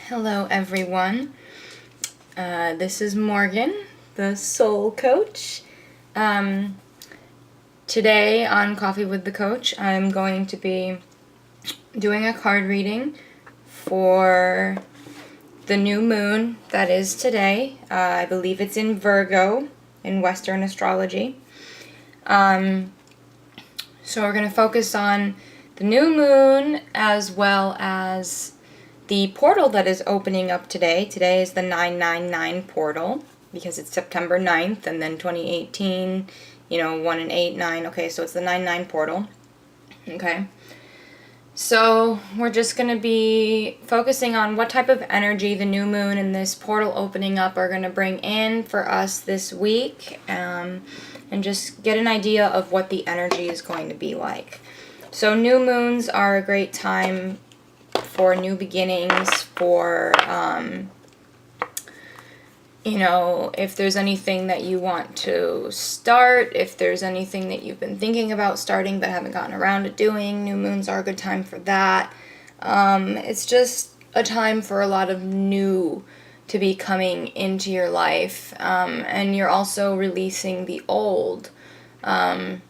Hello everyone, this is Morgan, the Soul Coach. Today on Coffee with the Coach, I'm going to be doing a card reading for the new moon that is today. I believe it's in Virgo in Western astrology. So we're going to focus on the new moon as well as the portal that is opening up today. Today is the 999 portal because it's September 9th and then 2018, 1 and 8, 9. Okay, so it's the 99 portal. Okay. So we're just going to be focusing on what type of energy the new moon and this portal opening up are going to bring in for us this week, and just get an idea of what the energy is going to be like. So new moons are a great time for new beginnings, for, if there's anything that you want to start, if there's anything that you've been thinking about starting but haven't gotten around to doing, new moons are a good time for that. It's just a time for a lot of new to be coming into your life, and you're also releasing the old. And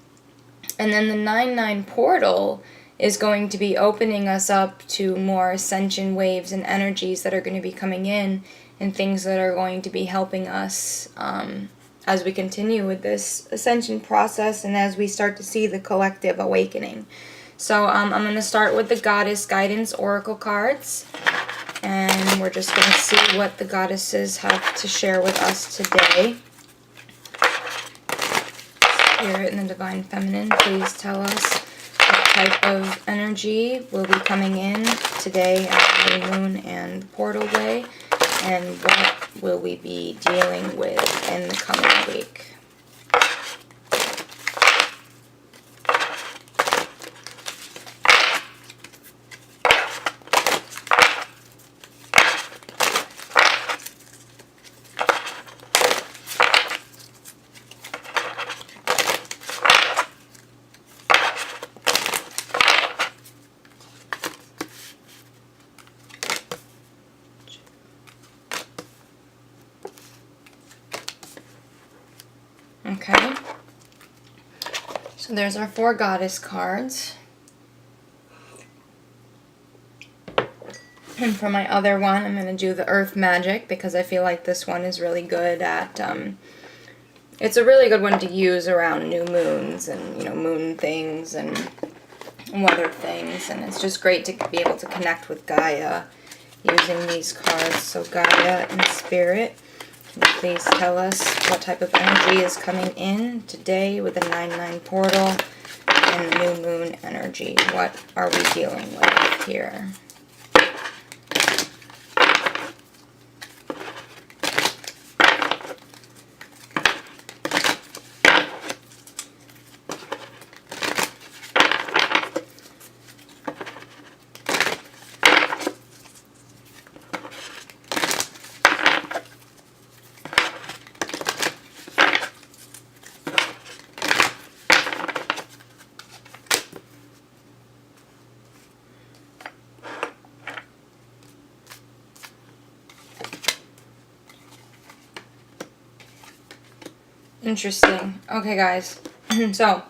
then the 9-9 portal is going to be opening us up to more ascension waves and energies that are going to be coming in, and things that are going to be helping us as we continue with this ascension process and as we start to see the collective awakening. So I'm going to start with the Goddess Guidance Oracle cards, and we're just going to see what the goddesses have to share with us today. Spirit and the Divine Feminine, please tell us what type of energy will be coming in today on the new moon and portal day, and what will we be dealing with in the coming week. Okay, so there's our 4 goddess cards. And for my other one, I'm going to do the Earth Magic, because I feel like this one is really good at, it's a really good one to use around new moons and, moon things and weather things. And it's just great to be able to connect with Gaia using these cards. So Gaia and Spirit, can you please tell us what type of energy is coming in today with the 9-9 portal and the new moon energy? What are we dealing with here? Interesting. Okay, guys. So,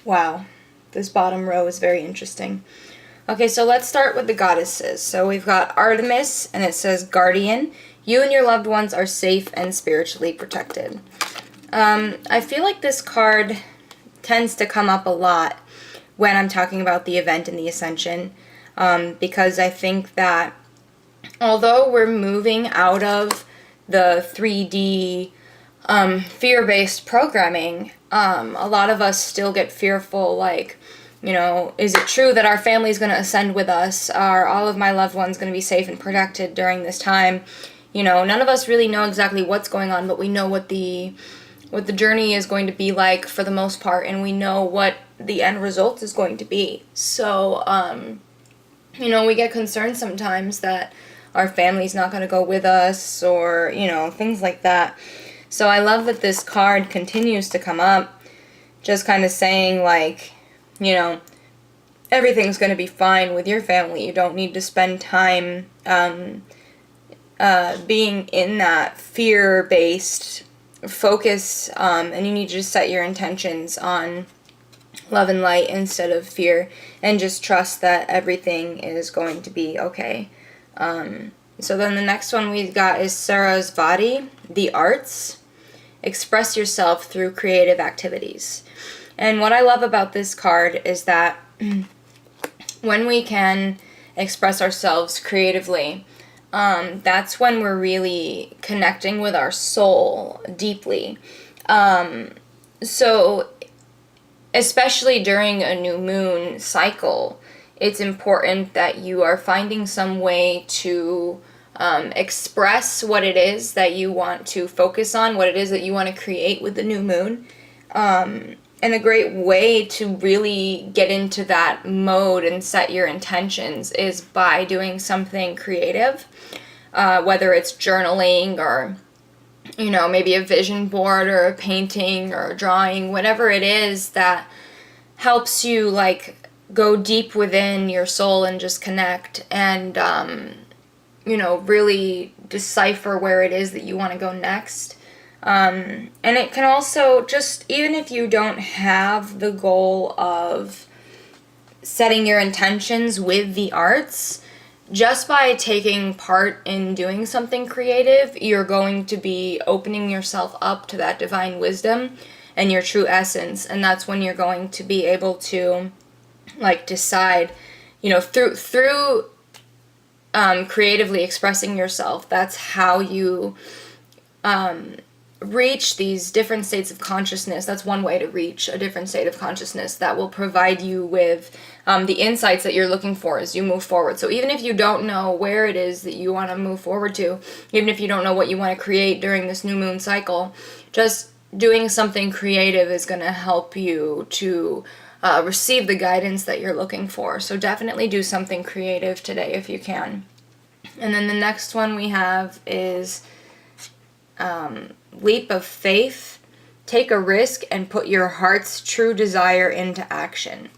wow. This bottom row is very interesting. Okay, so let's start with the goddesses. So we've got Artemis, and it says, Guardian, you and your loved ones are safe and spiritually protected. I feel like this card tends to come up a lot when I'm talking about the event and the ascension, because I think that although we're moving out of the 3D fear-based programming, a lot of us still get fearful, like, is it true that our family is going to ascend with us? Are all of my loved ones going to be safe and protected during this time? none of us really know exactly what's going on, but we know what the journey is going to be like for the most part, and we know what the end result is going to be. So, we get concerned sometimes that our family's not going to go with us, or, things like that. So I love that this card continues to come up, just kind of saying, like, everything's going to be fine with your family. You don't need to spend time being in that fear-based focus, and you need to just set your intentions on love and light instead of fear, and just trust that everything is going to be okay. So then the next one we got is Sarasvati, the arts. Express yourself through creative activities. And what I love about this card is that when we can express ourselves creatively, that's when we're really connecting with our soul deeply. So especially during a new moon cycle, it's important that you are finding some way to express what it is that you want to focus on, what it is that you want to create with the new moon. And a great way to really get into that mode and set your intentions is by doing something creative, whether it's journaling or, maybe a vision board or a painting or a drawing, whatever it is that helps you, like, go deep within your soul and just connect and, really decipher where it is that you want to go next. And it can also just, even if you don't have the goal of setting your intentions with the arts, just by taking part in doing something creative, you're going to be opening yourself up to that divine wisdom and your true essence. And that's when you're going to be able to, like, decide, through creatively expressing yourself, that's how you reach these different states of consciousness. That's one way to reach a different state of consciousness that will provide you with the insights that you're looking for as you move forward. So even if you don't know where it is that you want to move forward to, even if you don't know what you want to create during this new moon cycle, just doing something creative is going to help you to receive the guidance that you're looking for. So definitely do something creative today if you can. And then the next one we have is leap of faith. Take a risk and put your heart's true desire into action.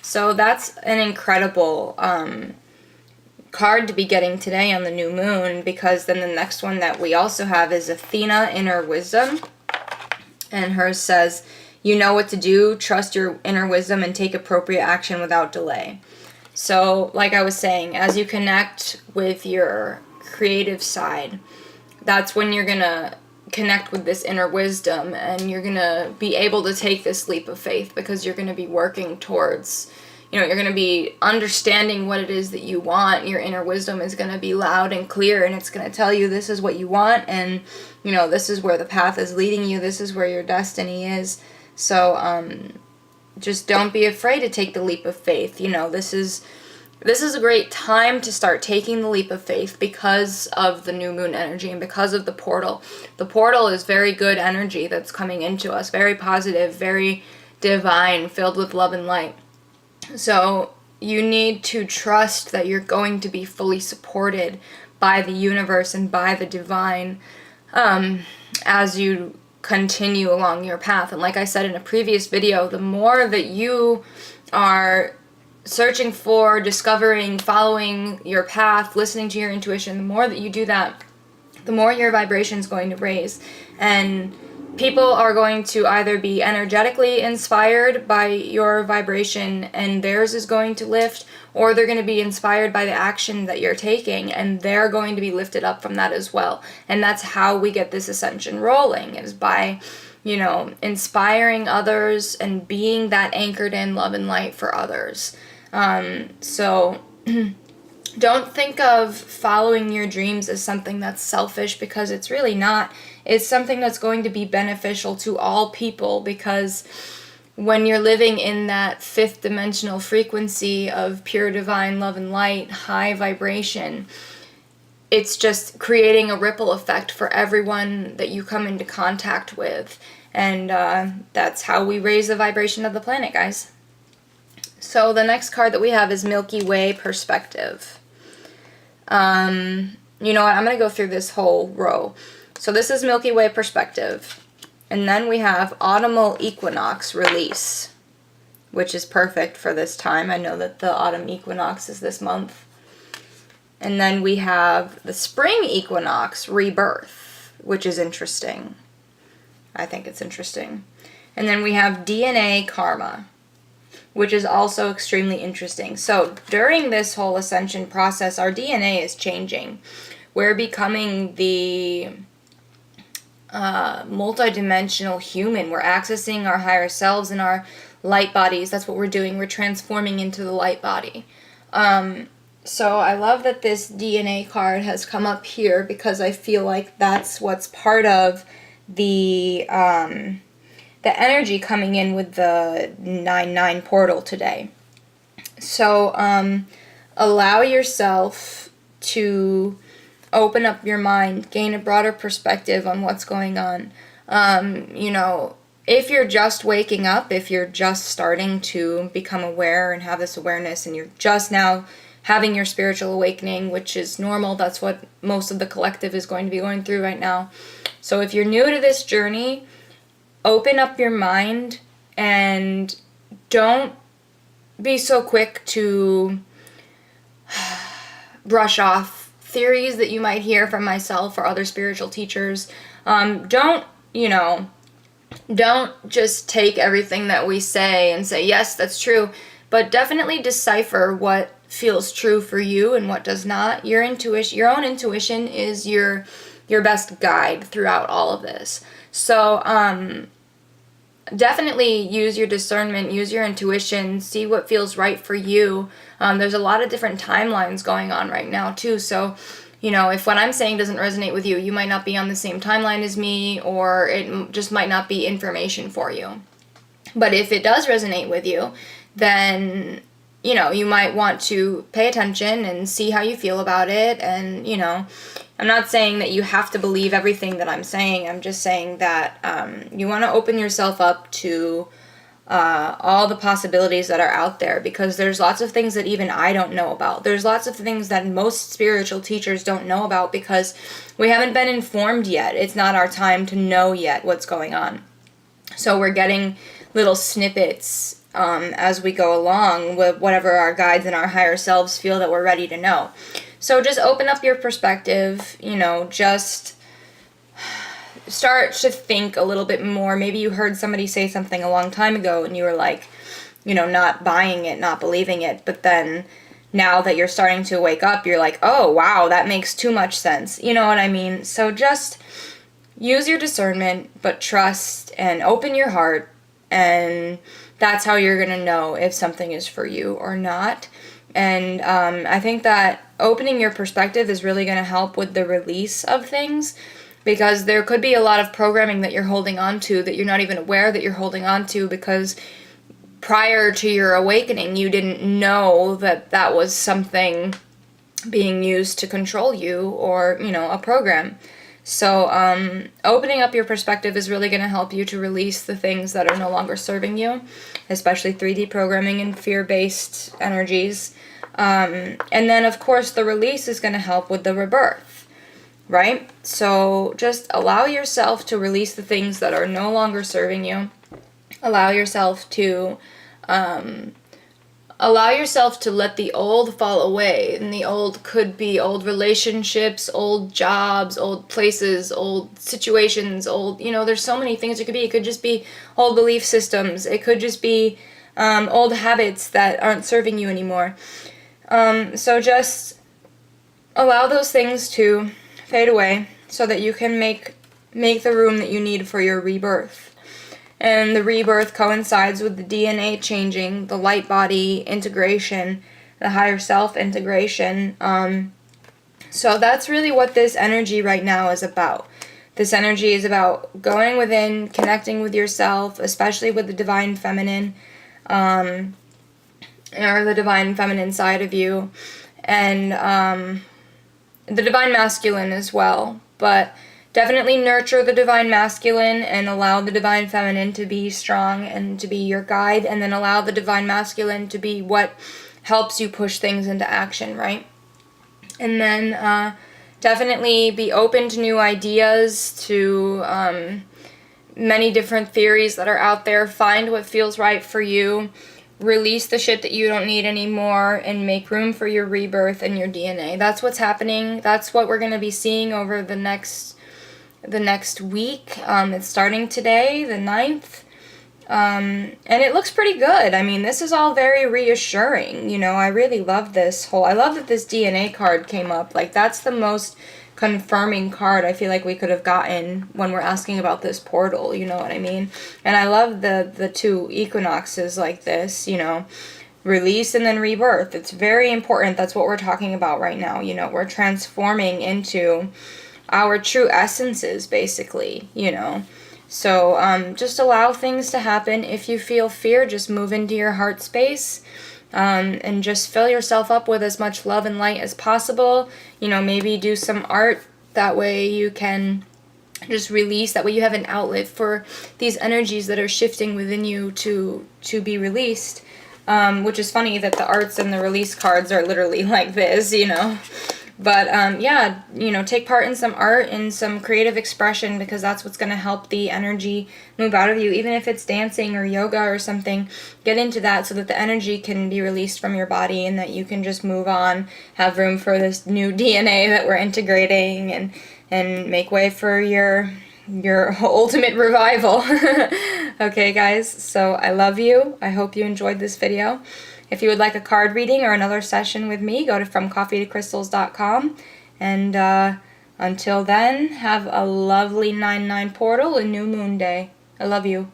So that's an incredible card to be getting today on the new moon, because then the next one that we also have is Athena, Inner Wisdom. And hers says, you know what to do, trust your inner wisdom, and take appropriate action without delay. So, like I was saying, as you connect with your creative side, that's when you're going to connect with this inner wisdom, and you're going to be able to take this leap of faith, because you're going to be working towards, you're going to be understanding what it is that you want. Your inner wisdom is going to be loud and clear, and it's going to tell you this is what you want, and, this is where the path is leading you. This is where your destiny is. So, just don't be afraid to take the leap of faith. This is a great time to start taking the leap of faith because of the new moon energy and because of the portal. The portal is very good energy that's coming into us, very positive, very divine, filled with love and light. So you need to trust that you're going to be fully supported by the universe and by the divine as you continue along your path. And like I said in a previous video, the more that you are searching for, discovering, following your path, listening to your intuition, the more that you do that, the more your vibration is going to raise. And people are going to either be energetically inspired by your vibration and theirs is going to lift, or they're going to be inspired by the action that you're taking and they're going to be lifted up from that as well. And that's how we get this ascension rolling, is by, inspiring others and being that anchored in love and light for others. So don't think of following your dreams as something that's selfish, because it's really not. It's something that's going to be beneficial to all people, because when you're living in that fifth dimensional frequency of pure divine love and light, high vibration, it's just creating a ripple effect for everyone that you come into contact with. And that's how we raise the vibration of the planet, guys. So the next card that we have is Milky Way Perspective. You know what? I'm going to go through this whole row. So this is Milky Way Perspective. And then we have Autumnal Equinox Release, which is perfect for this time. I know that the autumn equinox is this month. And then we have the Spring Equinox Rebirth, which is interesting. I think it's interesting. And then we have DNA Karma, which is also extremely interesting. So during this whole ascension process, our DNA is changing. We're becoming the multidimensional human. We're accessing our higher selves and our light bodies. That's what we're doing. We're transforming into the light body. So I love that this DNA card has come up here, because I feel like that's what's part of the energy coming in with the 9/9 portal today. So allow yourself to open up your mind, gain a broader perspective on what's going on. You know, if you're just waking up, if you're just starting to become aware and have this awareness, and you're just now having your spiritual awakening, which is normal, that's what most of the collective is going to be going through right now. So if you're new to this journey, open up your mind and don't be so quick to brush off theories that you might hear from myself or other spiritual teachers. Don't just take everything that we say and say, yes, that's true, but definitely decipher what feels true for you and what does not. Your own intuition is your best guide throughout all of this. So definitely use your discernment, use your intuition, see what feels right for you. There's a lot of different timelines going on right now too. So, you know, if what I'm saying doesn't resonate with you, you might not be on the same timeline as me, or it just might not be information for you. But if it does resonate with you, then, you know, you might want to pay attention and see how you feel about it. And, you know, I'm not saying that you have to believe everything that I'm saying. I'm just saying that you want to open yourself up to all the possibilities that are out there, because there's lots of things that even I don't know about. There's lots of things that most spiritual teachers don't know about, because we haven't been informed yet. It's not our time to know yet what's going on. So we're getting little snippets as we go along with whatever our guides and our higher selves feel that we're ready to know. So just open up your perspective, you know, just start to think a little bit more. Maybe you heard somebody say something a long time ago and you were like, you know, not buying it, not believing it, but then now that you're starting to wake up, you're like, oh, wow, that makes too much sense. You know what I mean? So just use your discernment, but trust and open your heart, and that's how you're going to know if something is for you or not. And I think that opening your perspective is really going to help with the release of things, because there could be a lot of programming that you're holding on to that you're not even aware that you're holding on to, because prior to your awakening, you didn't know that that was something being used to control you, or, you know, a program. So opening up your perspective is really going to help you to release the things that are no longer serving you, especially 3D programming and fear-based energies. And then, of course, the release is going to help with the rebirth, right? So just allow yourself to release the things that are no longer serving you. Allow yourself to let the old fall away. And the old could be old relationships, old jobs, old places, old situations, old, you know, there's so many things it could be. It could just be old belief systems. It could just be old habits that aren't serving you anymore. So just allow those things to fade away so that you can make the room that you need for your rebirth. And the rebirth coincides with the DNA changing, the light body integration, the higher self integration. So that's really what this energy right now is about. This energy is about going within, connecting with yourself, especially with the divine feminine, or the divine feminine side of you, and the divine masculine as well, but definitely nurture the divine masculine and allow the divine feminine to be strong and to be your guide, and then allow the divine masculine to be what helps you push things into action, right? And then definitely be open to new ideas, to many different theories that are out there. Find what feels right for you. Release the shit that you don't need anymore and make room for your rebirth and your DNA. That's what's happening. That's what we're going to be seeing over the next week. It's starting today, the 9th. And it looks pretty good. I mean, this is all very reassuring. You know, I really love this I love that this DNA card came up. Like, that's the most confirming card I feel like we could have gotten when we're asking about this portal, you know what I mean? And I love the 2 equinoxes like this, you know, release and then rebirth. It's very important. That's what we're talking about right now. You know, we're transforming into our true essences, basically, you know. So just allow things to happen. If you feel fear, just move into your heart space. And just fill yourself up with as much love and light as possible. You know, maybe do some art. That way you can just release. That way you have an outlet for these energies that are shifting within you to be released. Which is funny that the arts and the release cards are literally like this, you know. But yeah, you know, take part in some art and some creative expression, because that's what's going to help the energy move out of you. Even if it's dancing or yoga or something, get into that so that the energy can be released from your body and that you can just move on, have room for this new DNA that we're integrating, and make way for your ultimate revival. Okay, guys, so I love you. I hope you enjoyed this video. If you would like a card reading or another session with me, go to FromCoffeeToCrystals.com. And until then, have a lovely 9/9 portal and new moon day. I love you.